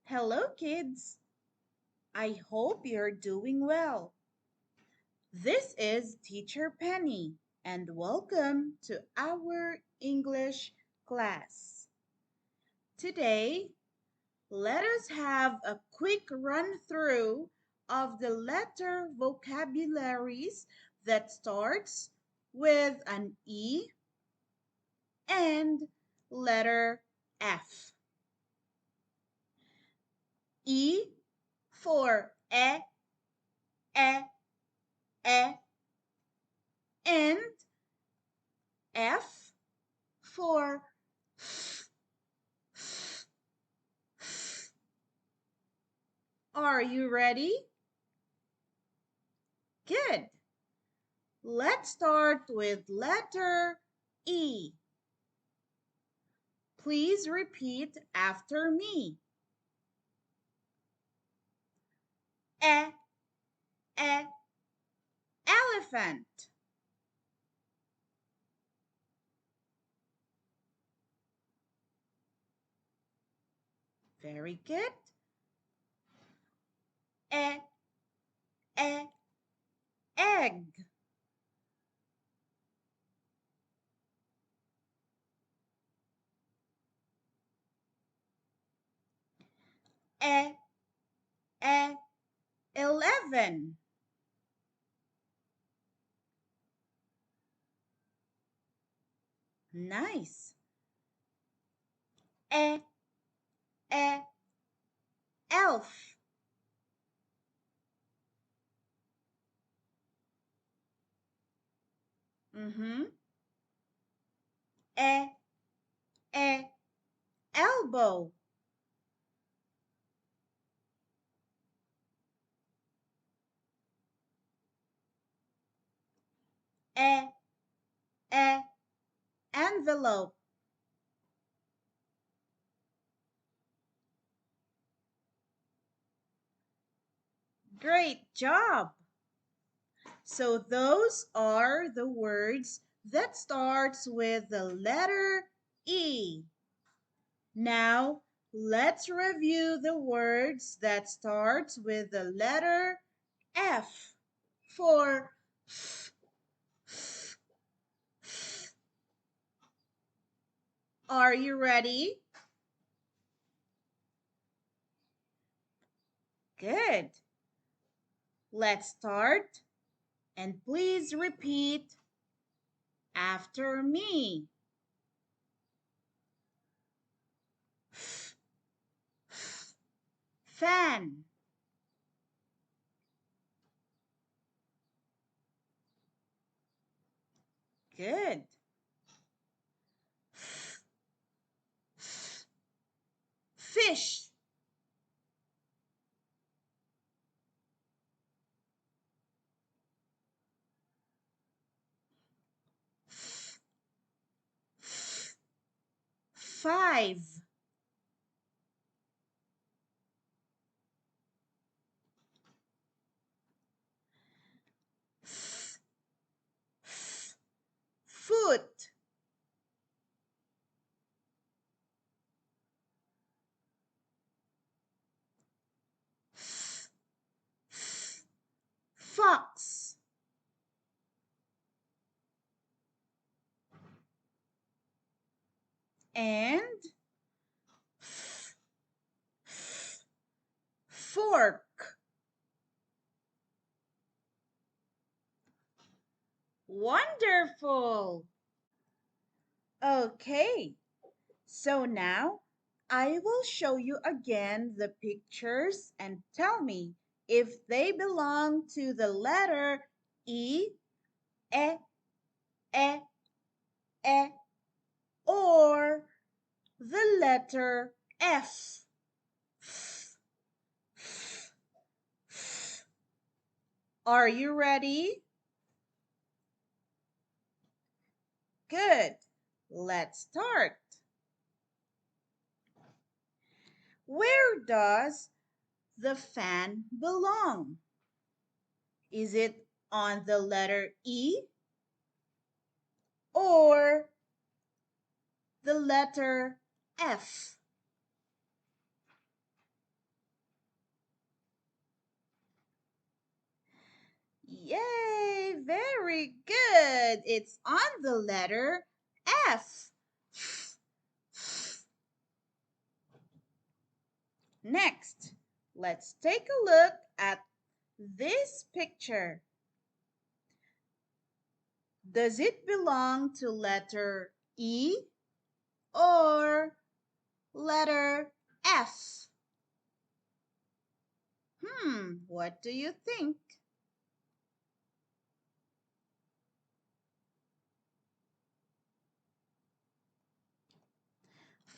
Hello, kids. I hope you're doing well. This is Teacher Penny, and welcome to our English class. Today, let us have a quick run through of the letter vocabularies that starts with an E and letter F. E for e, e, and F for f, f, f. Are you ready? Good. Let's start with letter E. Please repeat after me. E, e, elephant. Very good. E, e, egg. E, e, 11. Nice. E, e, elf. Mm-hmm. E, e, elbow. E, e, envelope. Great job! So those are the words that starts with the letter E. Now, let's review the words that starts with the letter F for f, f, f. Are you ready? Good. Let's start and please repeat after me. F, f, fan. Good. F, f, fish. F, f, five. F, f, foot. F, f, fox. And f, f, fork. Wonderful. Okay, so now I will show you again the pictures and tell me if they belong to the letter E, E, E, E, or the letter F. F, f, f. Are you ready? Good. Let's start. Where does the fan belong? Is it on the letter E or the letter F? Very good. It's on the letter F. Next, let's take a look at this picture. Does it belong to letter E or letter F? What do you think?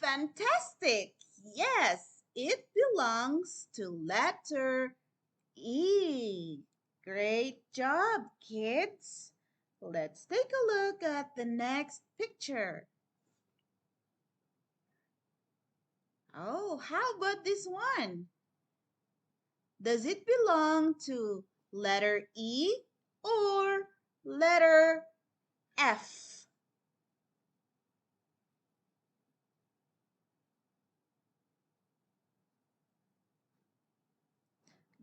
Fantastic! Yes, it belongs to letter E. Great job, kids. Let's take a look at the next picture. Oh, how about this one? Does it belong to letter E or letter F?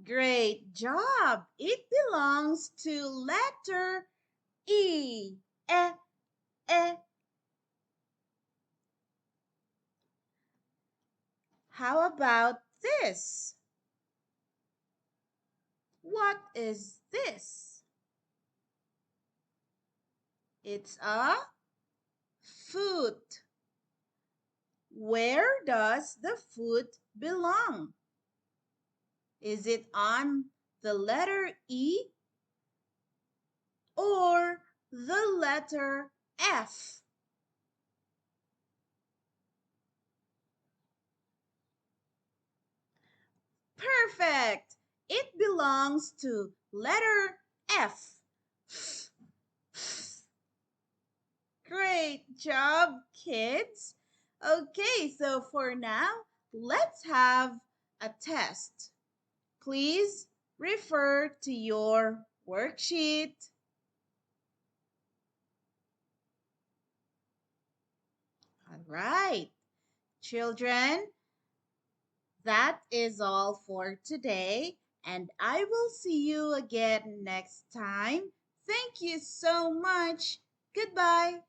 Great job. It belongs to letter E. Eh, eh. How about this? What is this? It's a foot. Where does the foot belong? Is it on the letter E or the letter F? Perfect! It belongs to letter F. Great job, kids. Okay, so for now, let's have a test. Please refer to your worksheet. All right, children, that is all for today, and I will see you again next time. Thank you so much. Goodbye.